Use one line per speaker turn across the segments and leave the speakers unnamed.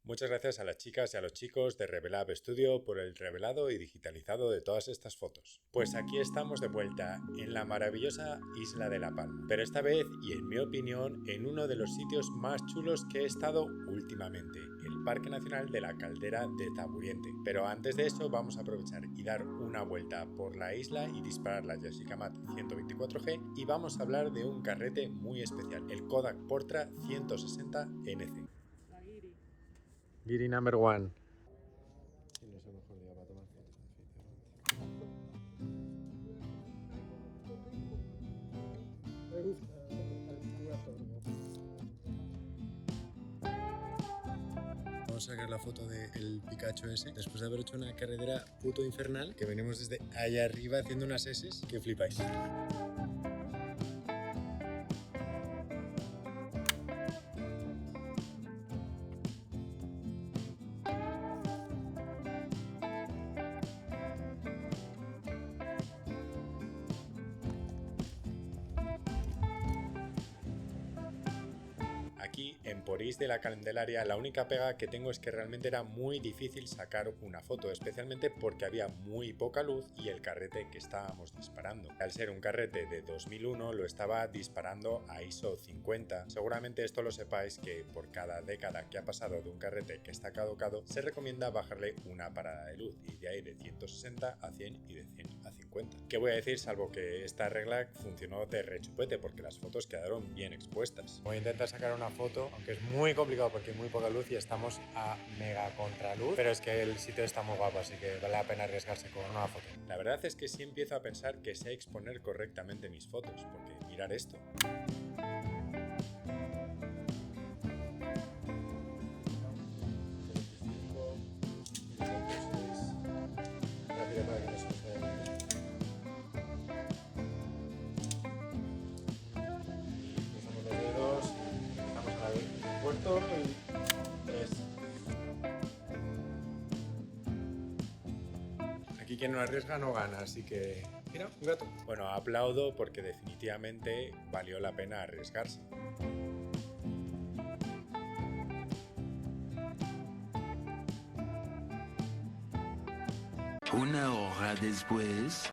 Muchas gracias a las chicas y a los chicos de Revelab Studio por el revelado y digitalizado de todas estas fotos. Pues aquí estamos de vuelta en la maravillosa isla de La Palma, pero esta vez, y en mi opinión, en uno de los sitios más chulos que he estado últimamente, el Parque Nacional de la Caldera de Taburiente. Pero antes de eso vamos a aprovechar y dar una vuelta por la isla y disparar la Joystick-A-Mat 124G y vamos a hablar de un carrete muy especial, el Kodak Portra 160 NC. Giri number one. No es el mejor día para tomar fotos, Vamos a sacar la foto del Pikachu ese después de haber hecho una carretera puto infernal que venimos desde allá arriba haciendo unas S que flipáis. Aquí en Porís de la Candelaria la única pega que tengo es que realmente era muy difícil sacar una foto, especialmente porque había muy poca luz y el carrete que estábamos disparando. Al ser un carrete de 2001 lo estaba disparando a ISO 50. Seguramente esto lo sepáis que por cada década que ha pasado de un carrete que está caducado se recomienda bajarle una parada de luz y de ahí de 160 a 100 y de 100 a 50. ¿Qué voy a decir salvo que esta regla funcionó de rechupete porque las fotos quedaron bien expuestas? Voy a intentar sacar una foto, aunque es muy complicado porque hay muy poca luz y estamos a mega contraluz, pero es que el sitio está muy guapo, así que vale la pena arriesgarse con una foto. La verdad es que sí empiezo a pensar que sé exponer correctamente mis fotos, porque mirar esto. Aquí quien no arriesga no gana, así que... Mira, un gato. Bueno, aplaudo porque definitivamente valió la pena arriesgarse.
Una hora después...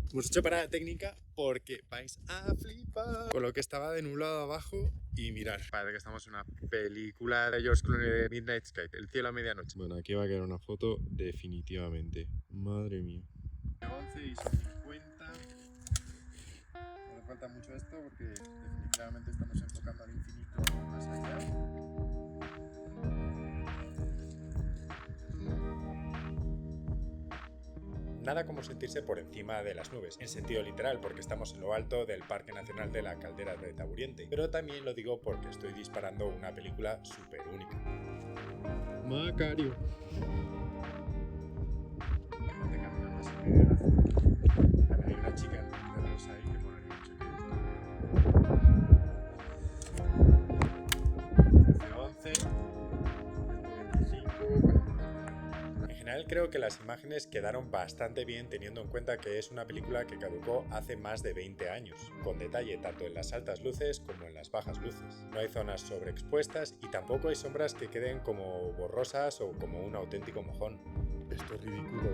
Hemos hecho parada técnica porque vais a flipar con lo que estaba de nublado abajo y mirar. Parece que estamos en una película de George Clooney de Midnight Sky, El cielo a medianoche. Bueno, aquí va a quedar una foto definitivamente. Madre mía. 11 y 50. No me falta mucho esto porque definitivamente estamos enfocando al infinito más allá. Nada como sentirse por encima de las nubes, en sentido literal, porque estamos en lo alto del Parque Nacional de la Caldera de Taburiente, pero también lo digo porque estoy disparando una película súper única. Macario. Hay una chica de rosa ahí que molaría mucho que 11, 25. En general creo que las imágenes quedaron bastante bien teniendo en cuenta que es una película que caducó hace más de 20 años, con detalle tanto en las altas luces como en las bajas luces. No hay zonas sobreexpuestas y tampoco hay sombras que queden como borrosas o como un auténtico mojón. Esto es ridículo.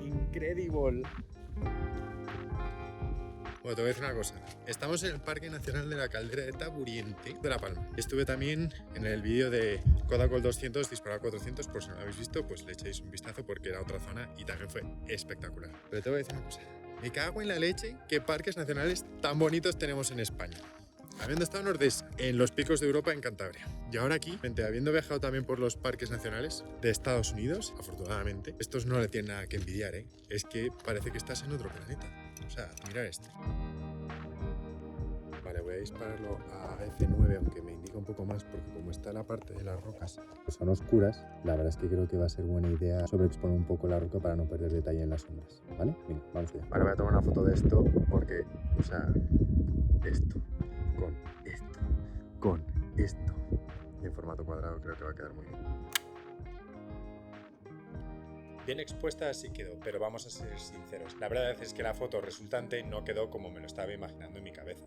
Incredible. Bueno, te voy a decir una cosa. Estamos en el Parque Nacional de la Caldera de Taburiente de La Palma. Estuve también en el vídeo de Kodak Gold 200 disparado a 400, por si no lo habéis visto, pues le echéis un vistazo porque era otra zona y también fue espectacular. Pero te voy a decir una cosa. Me cago en la leche qué parques nacionales tan bonitos tenemos en España. Habiendo estado en Ordesa, en los picos de Europa, en Cantabria. Y ahora aquí, habiendo viajado también por los parques nacionales de Estados Unidos, afortunadamente, estos no le tienen nada que envidiar, ¿eh? Es que parece que estás en otro planeta. O sea, mirad esto. Vale, voy a dispararlo a F9, aunque me indica un poco más, porque como está la parte de las rocas que son oscuras, la verdad es que creo que va a ser buena idea sobreexponer un poco la roca para no perder detalle en las sombras, ¿vale? Venga, vamos allá. Vale, voy a tomar una foto de esto, porque, o sea, esto, con esto, y en formato cuadrado creo que va a quedar muy bien. Bien expuesta sí quedó, pero vamos a ser sinceros, la verdad es que la foto resultante no quedó como me lo estaba imaginando en mi cabeza.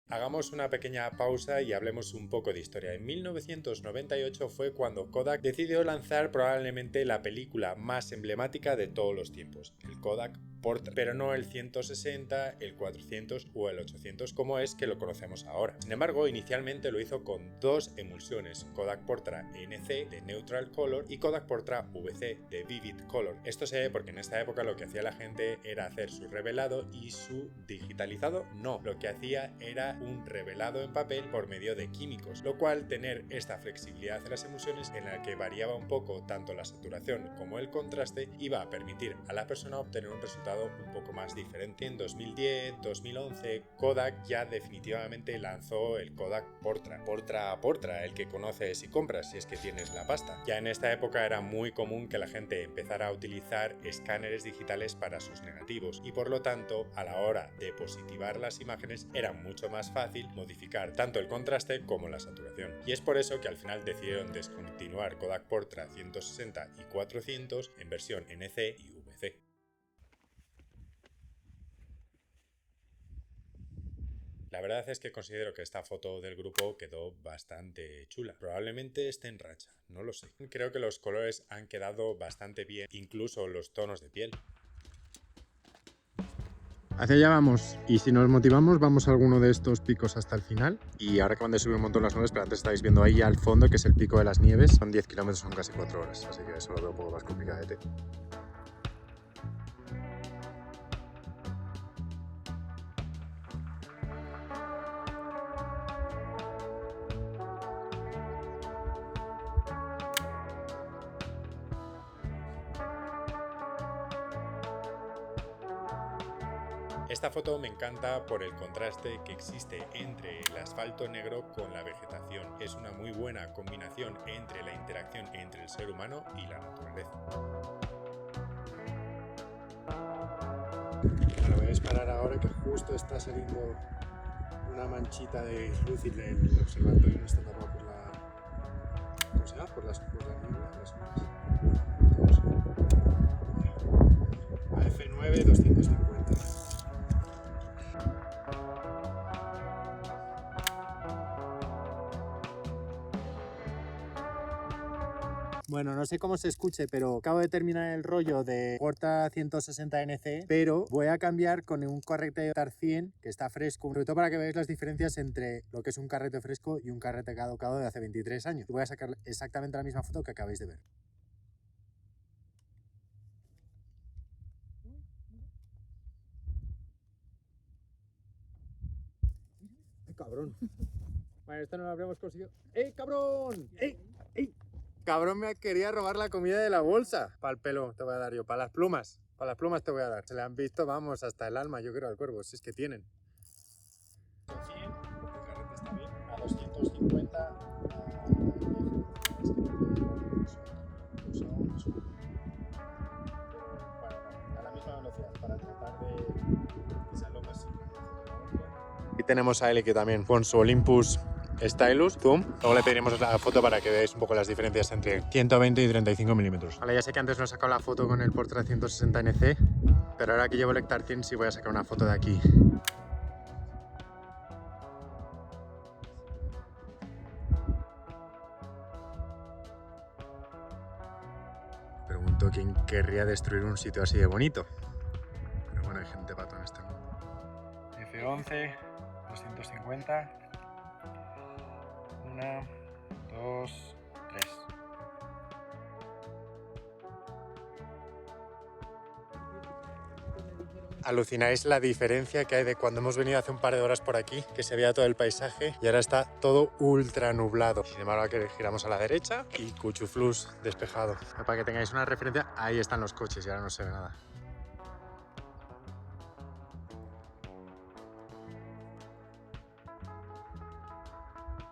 Hagamos una pequeña pausa y hablemos un poco de historia. En 1998 fue cuando Kodak decidió lanzar probablemente la película más emblemática de todos los tiempos, el Kodak Portra, pero no el 160, el 400 o el 800 como es que lo conocemos ahora. Sin embargo, inicialmente lo hizo con dos emulsiones, Kodak Portra NC de Neutral Color y Kodak Portra VC de Vivid Color. Esto se ve porque en esta época lo que hacía la gente era hacer su revelado y su digitalizado. No, lo que hacía era un revelado en papel por medio de químicos, lo cual tener esta flexibilidad en las emulsiones en la que variaba un poco tanto la saturación como el contraste iba a permitir a la persona obtener un resultado un poco más diferente. En 2010-2011 Kodak ya definitivamente lanzó el Kodak Portra, el que conoces y compras si es que tienes la pasta. Ya en esta época era muy común que la gente empezara a utilizar escáneres digitales para sus negativos y por lo tanto a la hora de positivar las imágenes era mucho más fácil modificar tanto el contraste como la saturación. Y es por eso que al final decidieron descontinuar Kodak Portra 160 y 400 en versión NC y VC. La verdad es que considero que esta foto del grupo quedó bastante chula. Probablemente esté en racha, no lo sé. Creo que los colores han quedado bastante bien, incluso los tonos de piel.
Hacia allá vamos, y si nos motivamos vamos a alguno de estos picos hasta el final. Y ahora acaban de subir un montón las nubes, pero antes estáis viendo ahí al fondo que es el pico de las nieves. Son 10 kilómetros, son casi 4 horas, así que eso lo veo un poco más complicadete.
Esta foto me encanta por el contraste que existe entre el asfalto negro con la vegetación. Es una muy buena combinación entre la interacción entre el ser humano y la naturaleza.
Bueno, voy a disparar ahora que justo está saliendo una manchita de luz y el observatorio no está tapado por la... ¿Cómo se llama? Por la niebla, las nubes. A F9 250. Bueno, no sé cómo se escuche, pero acabo de terminar el rollo de Portra 160 NC, pero voy a cambiar con un carrete TAR 100 que está fresco, sobre todo para que veáis las diferencias entre lo que es un carrete fresco y un carrete caducado de hace 23 años. Y voy a sacar exactamente la misma foto que acabáis de ver. ¡Ay, cabrón! Bueno, esto no lo habríamos conseguido. ¡Eh, cabrón! ¡Eh! ¡Eh! Cabrón, me quería robar la comida de la bolsa. Para el pelo te voy a dar yo, para las plumas. Para las plumas te voy a dar. Se le han visto, vamos, hasta el alma, yo creo, al cuervo, si es que tienen. 100, el carrete está bien. A 250, a la misma velocidad, para tratar de que sea lo más simple. Y tenemos a Eli que también con su Olympus Stylus Zoom. Luego le pediremos la foto para que veáis un poco las diferencias entre 120 y 35 milímetros. Vale, ya sé que antes no he sacado la foto con el Portra 160 NC, pero ahora que llevo el TAR 100 sí voy a sacar una foto de aquí. Pregunto quién querría destruir un sitio así de bonito. Pero bueno, hay gente patón en este mundo. F11, 250. 1, 2, 3. Alucináis la diferencia que hay de cuando hemos venido hace un par de horas por aquí, que se veía todo el paisaje y ahora está todo ultra nublado. Sin embargo, aquí giramos a la derecha y cuchuflus despejado. Para que tengáis una referencia, ahí están los coches y ahora no se ve nada.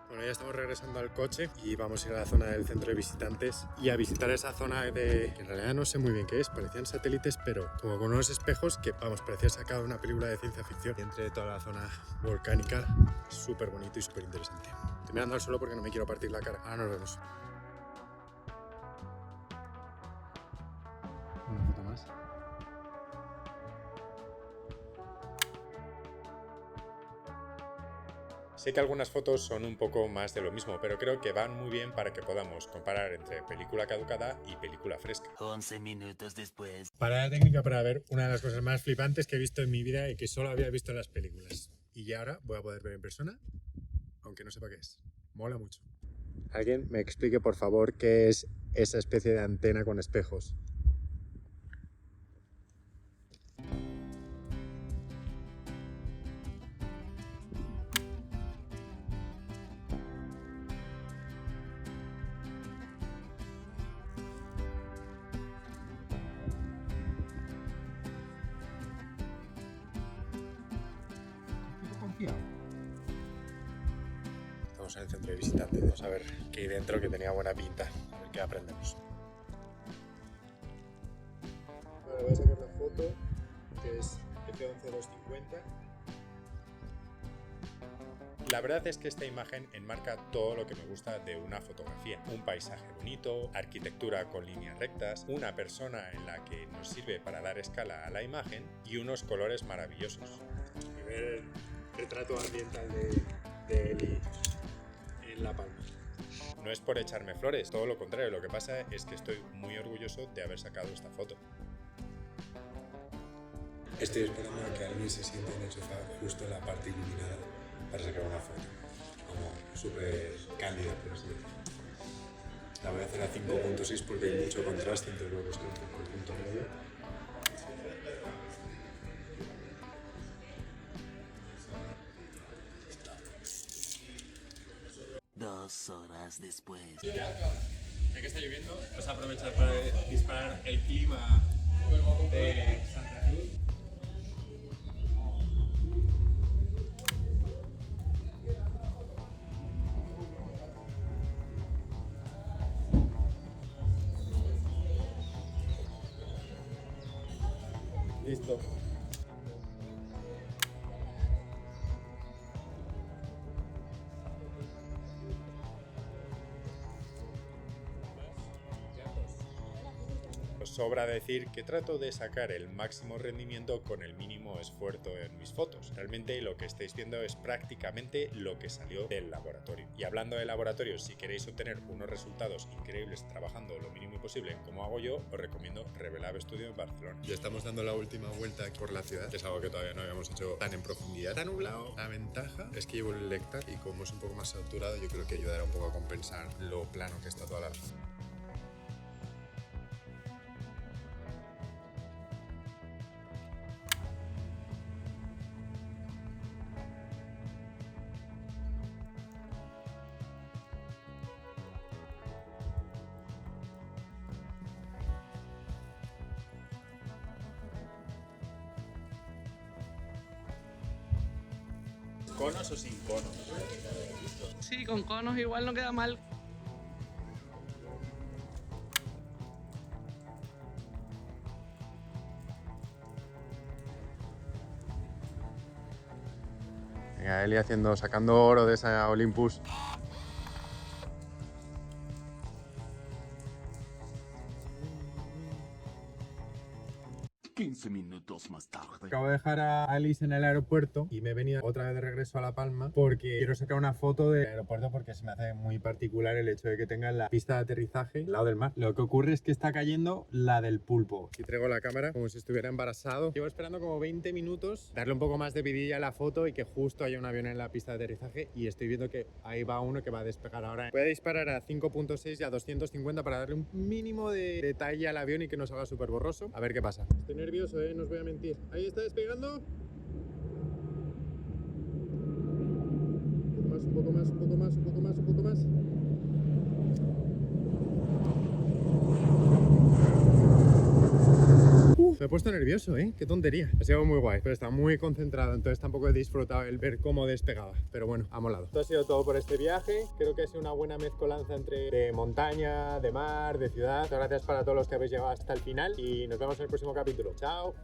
Bueno, ya estamos regresando al coche y vamos a ir a la zona del centro de visitantes y a visitar esa zona de... que en realidad no sé muy bien qué es, parecían satélites, pero como con unos espejos que, vamos, parecía sacado de una película de ciencia ficción. Y entre toda la zona volcánica, súper bonito y súper interesante. Estoy mirando al suelo porque no me quiero partir la cara. Ahora nos vemos.
Sé que algunas fotos son un poco más de lo mismo, pero creo que van muy bien para que podamos comparar entre película caducada y película fresca.
11 minutos después.
Parada técnica para ver una de las cosas más flipantes que he visto en mi vida y que solo había visto en las películas. Y ya ahora voy a poder ver en persona, aunque no sepa qué es. Mola mucho. ¿Alguien me explique, por favor, qué es esa especie de antena con espejos? Estamos en el centro de visitantes. Vamos a ver qué hay dentro, que tenía buena pinta. A ver qué aprendemos. Vale, voy a sacar la foto, que es F11250.
La verdad es que esta imagen enmarca todo lo que me gusta de una fotografía. Un paisaje bonito, arquitectura con líneas rectas, una persona en la que nos sirve para dar escala a la imagen y unos colores maravillosos.
Y ver el retrato ambiental de Eli en La Palma.
No es por echarme flores, todo lo contrario, lo que pasa es que estoy muy orgulloso de haber sacado esta foto.
Estoy esperando a que alguien se siente en el sofá justo en la parte iluminada para sacar una foto, como súper cándida, por así decirlo. La voy a hacer a 5.6 porque hay mucho contraste, entonces voy a buscar un poco el punto medio.
2 horas después.
Ya que está lloviendo, vas a aprovechar para disparar el clima de Santa Cruz. Listo. Sobra decir que trato de sacar el máximo rendimiento con el mínimo esfuerzo en mis fotos. Realmente lo que estáis viendo es prácticamente lo que salió del laboratorio. Y hablando de laboratorio, si queréis obtener unos resultados increíbles trabajando lo mínimo posible como hago yo, os recomiendo Revelab Studio en Barcelona.
Ya estamos dando la última vuelta por la ciudad, que es algo que todavía no habíamos hecho tan en profundidad. Está nublado. La ventaja es que llevo el Lectar y como es un poco más saturado, yo creo que ayudará un poco a compensar lo plano que está toda la zona.
¿Conos o sin conos?
Sí, con conos igual no queda mal.
Venga, Eli sacando oro de esa Olympus.
15 minutos más tarde.
Acabo de dejar a Alice en el aeropuerto y me he venido otra vez de regreso a La Palma porque quiero sacar una foto del aeropuerto porque se me hace muy particular el hecho de que tenga la pista de aterrizaje al lado del mar. Lo que ocurre es que está cayendo la del pulpo. Y traigo la cámara como si estuviera embarazado. Llevo esperando como 20 minutos, darle un poco más de vidilla a la foto y que justo haya un avión en la pista de aterrizaje y estoy viendo que ahí va uno que va a despegar ahora. Voy a disparar a 5.6 y a 250 para darle un mínimo de detalle al avión y que no salga súper borroso. A ver qué pasa. Estoy nervioso, no os voy a mentir. Ahí está despegando. Un poco más, un poco más, un poco más, un poco más, un poco más. Me he puesto nervioso, qué tontería. Ha sido muy guay, pero estaba muy concentrado, entonces tampoco he disfrutado el ver cómo despegaba. Pero bueno, ha molado. Esto ha sido todo por este viaje. Creo que ha sido una buena mezcolanza entre de montaña, de mar, de ciudad. Muchas gracias para todos los que habéis llegado hasta el final y nos vemos en el próximo capítulo. Chao.